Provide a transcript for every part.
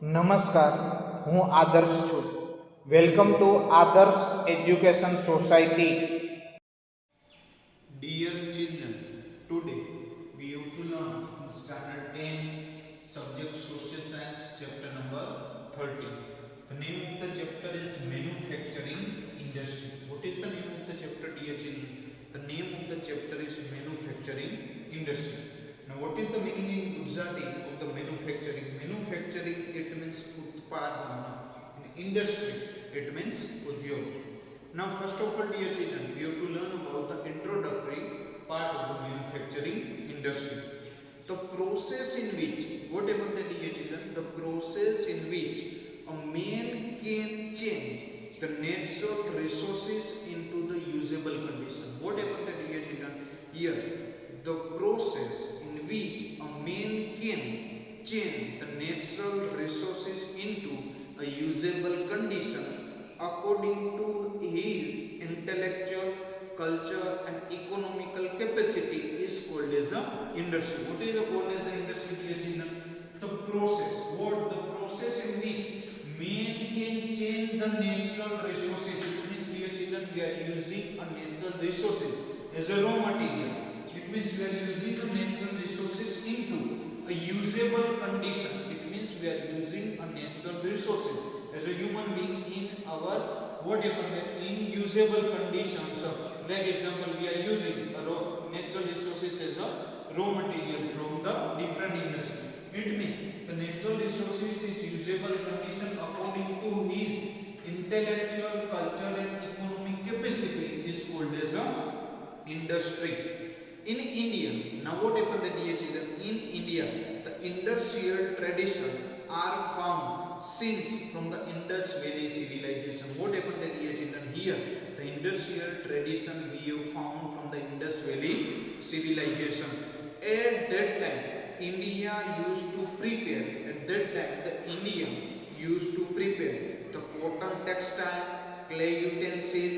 નમસ્કાર, હું આદર્શ છું. વેલકમ ટુ આદર્શ education society. Dear children, today we have to learn in standard 10 subject social science chapter number 13. The name of the chapter is manufacturing industry. What is the name of the chapter, dear children? The name of the chapter is manufacturing industry. Now what is the meaning in Gujarati of the manufacturing? Manufacturing, it means utpadana. In industry, it means udyog. Now first of all, dear children, we have to learn about the introductory part of the manufacturing industry. The process in which, what about the dear children? The process in which a man can change the natural resources into the usable condition. What about the dear children? Here, the process in which a man can change the natural resources into a usable condition according to his intellectual, culture and economical capacity is called as a industry. What is called as an industry, dear children? The process. What? The process in which man can change the natural resources. It means, dear children, we are using a natural resources as a raw material. It means we are using the natural resources into a usable condition. It means we are using a natural resources as a human being in our whatever in usable conditions. Like example, we are using a natural resources as a raw material from the different industry. It means the natural resources is usable condition according to his intellectual, cultural and economic capacity is called as a industry. In India, now what happened, the dear children? In India, the industrial tradition are found since from the Indus Valley civilization. What happened, the dear children? Here, the industrial tradition we have found from the Indus Valley civilization. At that time, India used to prepare. At that time, the India used to prepare the cotton textile, clay utensil,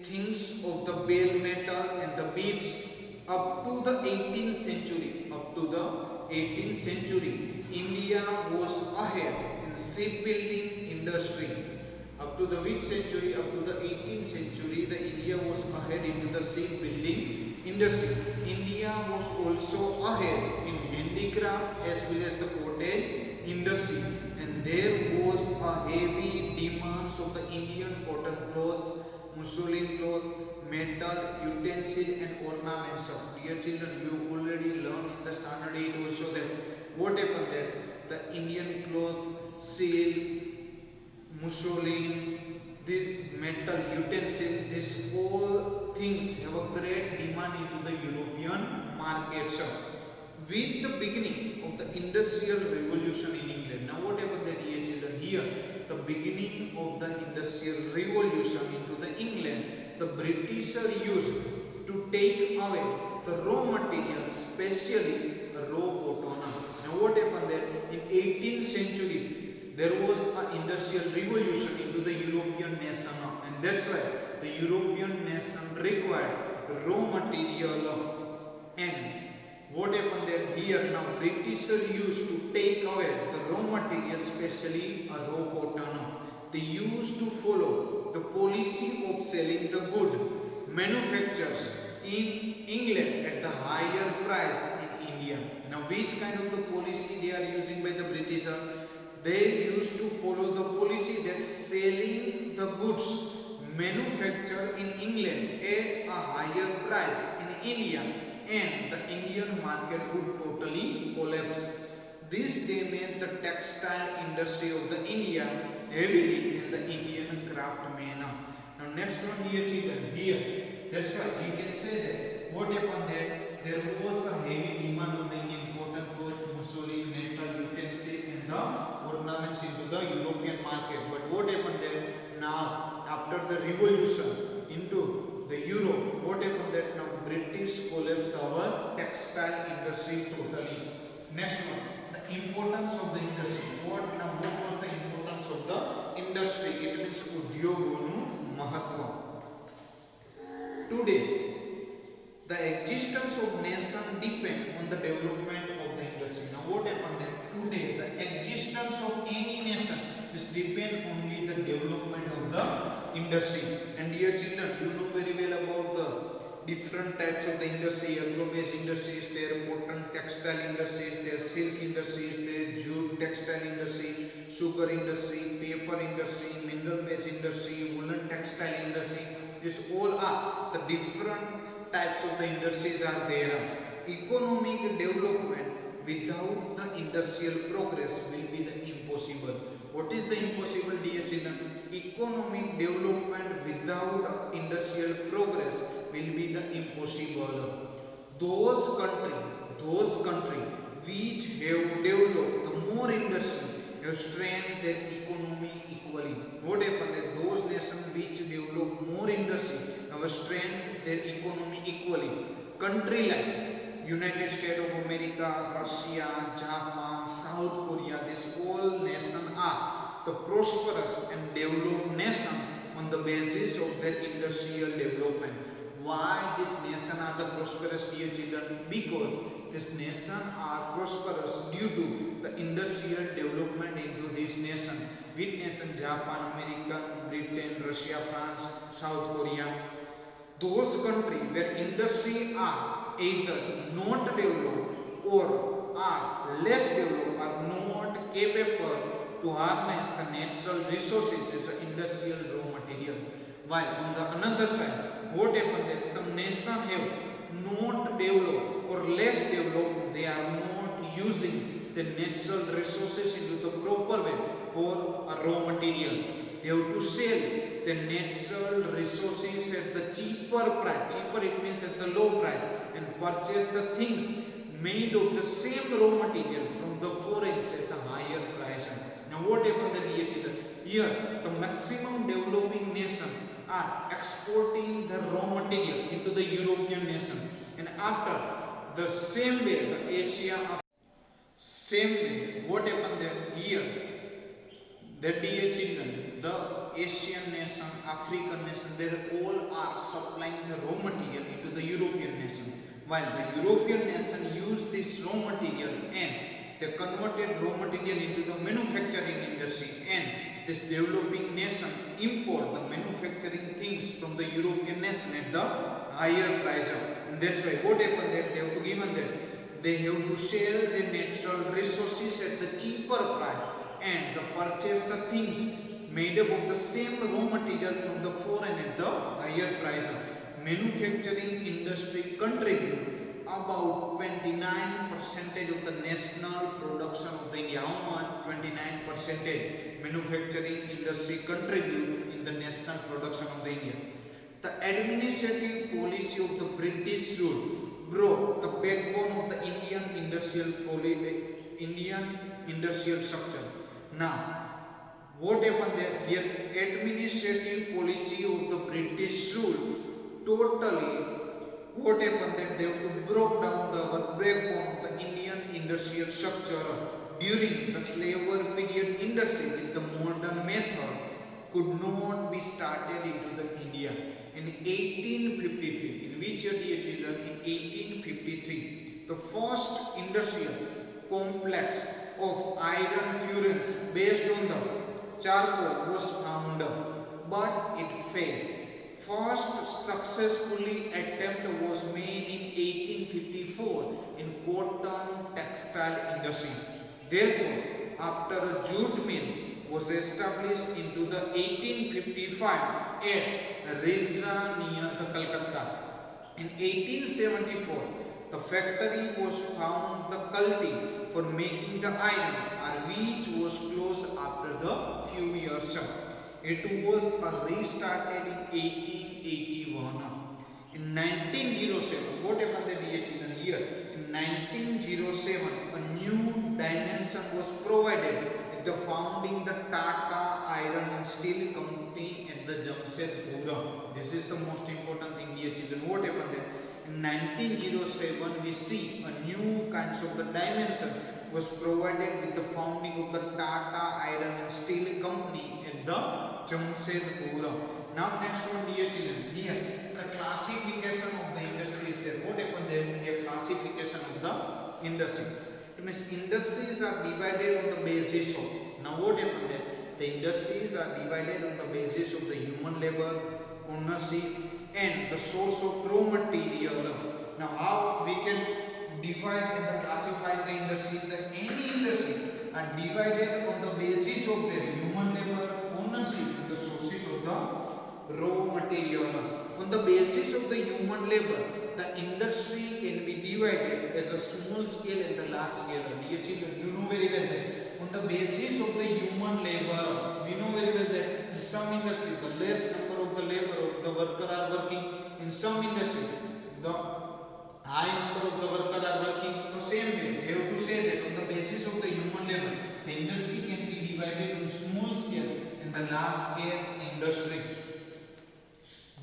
things of the bale metal and the beads. Up to the 18th century, India was ahead in shipbuilding industry. Up to the which century? Up to the 18th century, the India was ahead into the shipbuilding industry. India was also ahead in handicraft as well as the cottage industry, and there was a heavy demands of the Indian cotton clothes, muslin clothes, metal, utensil and ornaments. Dear children, you already learned in the standard 8 also that what happened there? The Indian clothes, silk, muslin, the metal utensil, these all things have a great demand into the European markets. With the beginning of the industrial revolution in England. Now what happened there, dear children? Here, the beginning of the industrial revolution into the England, the British are used to take away the raw material, especially raw cotton. Now what happened there? In 18th century, there was an industrial revolution into the European nation, and that's why the European nation required raw material. And what happened there? Here now British are used to take away the raw material, especially a raw cotton. They used to follow the policy of selling the good manufactures in England at the higher price in India. Now which kind of the policy they are using by the British? They used to follow the policy that selling the goods manufactured in England at a higher price in India, and the Indian market would totally collapse. This damaged the textile industry of the India heavily and the Indian craftsmen. Now next one, dear children, here that's why we can say that what happened there? There was a heavy demand of the Indian cotton clothes, muslin, metal, utensil and the ornaments into the European market. But what happened there? Now after the revolution into the Europe, what happened that now British collapsed our textile industry totally. Next one, the importance of the industry. What was the importance of the industry? It means udyogonu mahatva. Today, the existence of nation depend on the development of the industry. Now what happened that today the existence of any depend only the development of the industry. And dear children, you know very well about the different types of the industry. Agro-based industries, there cotton textile industries, there silk industries, there jute textile industry, sugar industry, paper industry, mineral based industry, woolen textile industry. These all are the different types of the industries are there. Economic development without the industrial progress will be the impossible. What is the impossible, dear children? Economic development without industrial progress will be the impossible. Those country which have developed the more industry have strengthened their economy equally. What happened? That those nations which develop more industry have strengthened their economy equally. Country like United States of America, Russia, Japan, South Korea, these all nations are the prosperous and developed nation on the basis of their industrial development. Why these nations are the prosperous, dear children? Because these nations are prosperous due to the industrial development into this nation. Which nation? Japan, America, Britain, Russia, France, South Korea. Those countries where industry are either not developed or are less developed, are not capable to harness the natural resources as an industrial raw material. While on the another side, what happened that some nations have not developed or less developed, they are not using the natural resources into the proper way for a raw material. They have to sell the natural resources at the cheaper price. Cheaper, it means at the low price, and purchase the things made of the same raw material from the foreigners at a higher price. Now what happened, dear children? Here the maximum developing nations are exporting the raw material into the European nation, and after the same way the Asia of same way, what happened there? Here the dear children, the Asian nation, African nation, they all are supplying the raw material into the European nation, while the European nation use this raw material and they converted raw material into the manufacturing industry, and this developing nation import the manufacturing things from the European nation at the higher price. And that's why what happened that they have to given that they have to sell the natural resources at the cheaper price and the purchase the things made up of the same raw material from the foreign at the higher price. Manufacturing industry contribute about 29% of the national production of the India. How much? 29% manufacturing industry contribute in the national production of the India. The administrative policy of the British rule broke the backbone of the Indian industrial structure. Now, what happened there? Here, administrative policy of the British rule totally. What happened that they have to broke down the backbone of the Indian industrial structure. During the slavery period, industry with the modern method could not be started into the India. In 1853, in which year, dear children? In 1853, the first industrial complex of iron furnace based on the charcoal was found, but it failed. First successfully attempt was made in 1854 in cotton textile industry. Therefore, after a jute mill was established into the 1855 at Risra near the Calcutta. In 1874, the factory was found the culti for making the iron, which was closed after the few years. It was restarted in 1881. In 1907, what happened there, dear children? Here, in 1907, a new dimension was provided with the founding the Tata Iron and Steel Company at the Jamshedpur. This is the most important thing, dear children. What happened there? In 1907, we see a new kinds of the dimension was provided with the founding of the Tata Iron and Steel Company at the Jamshedpur. Now next one, dear children, here the classification of the industry is there. What happened there? Here classification of the industry. It means industries are divided on the basis of. Now what happened there? The industries are divided on the basis of the human labor, ownership, and the source of raw material. Now, how we can divide and classify the industry? Any industry are divided on the basis of their human labor, ownership, and the sources of the raw material. On the basis of the human labor, the industry can be divided as a small scale and the large scale. Dear children, you know very well that on the basis of the human labor, we know very well that in some industry the less number of the labor of the worker are working. In some industry the high number of the worker are working. The same way they have to say that on the basis of the human labor, the industry can be divided on small scale and the large scale industry.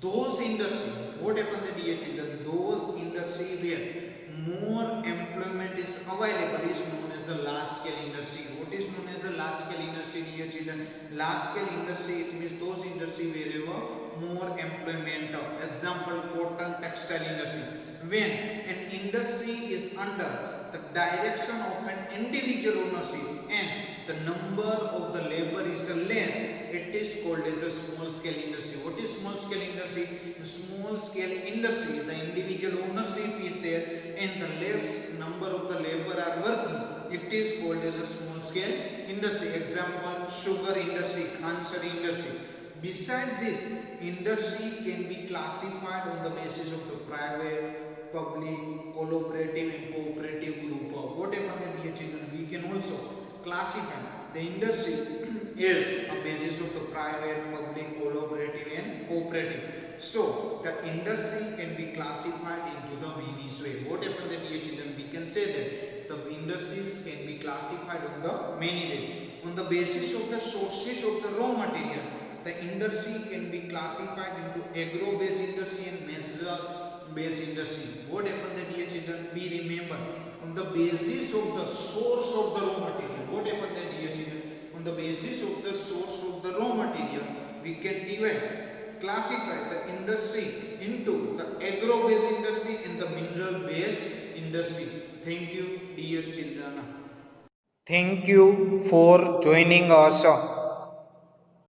Those industries, what happened, dear children? Those industries where more employment is available is known as a large scale industry. What is known as a large scale industry, dear children? Large scale industry, it means those industry wherever more employment. Example, cotton textile industry. When an industry is under the direction of an individual ownership and the number of the labor is less, it is called as a small scale industry. What is small scale industry? The small scale industry, the individual ownership is there and the less number of the labor are working, it is called as a small scale industry. Example, sugar industry, cancer industry. Besides this, industry can be classified on the basis of the private, public, collaborative and cooperative group. What happened, dear children? We can also classify the industry is a basis of the private, public, collaborative and cooperative. So the industry can be classified into the many ways. What happened, dear children? We can say that the industries can be classified on the many ways. On the basis of the sources of the raw material, the industry can be classified into agro-based industry and measure-based industry. What happened, dear children? We remember on the basis of the source of the raw material. What happened, dear children? On the basis of the source of the raw material, we can classify the industry into the agro-based industry and the mineral-based industry. Thank you, dear children. Thank you for joining us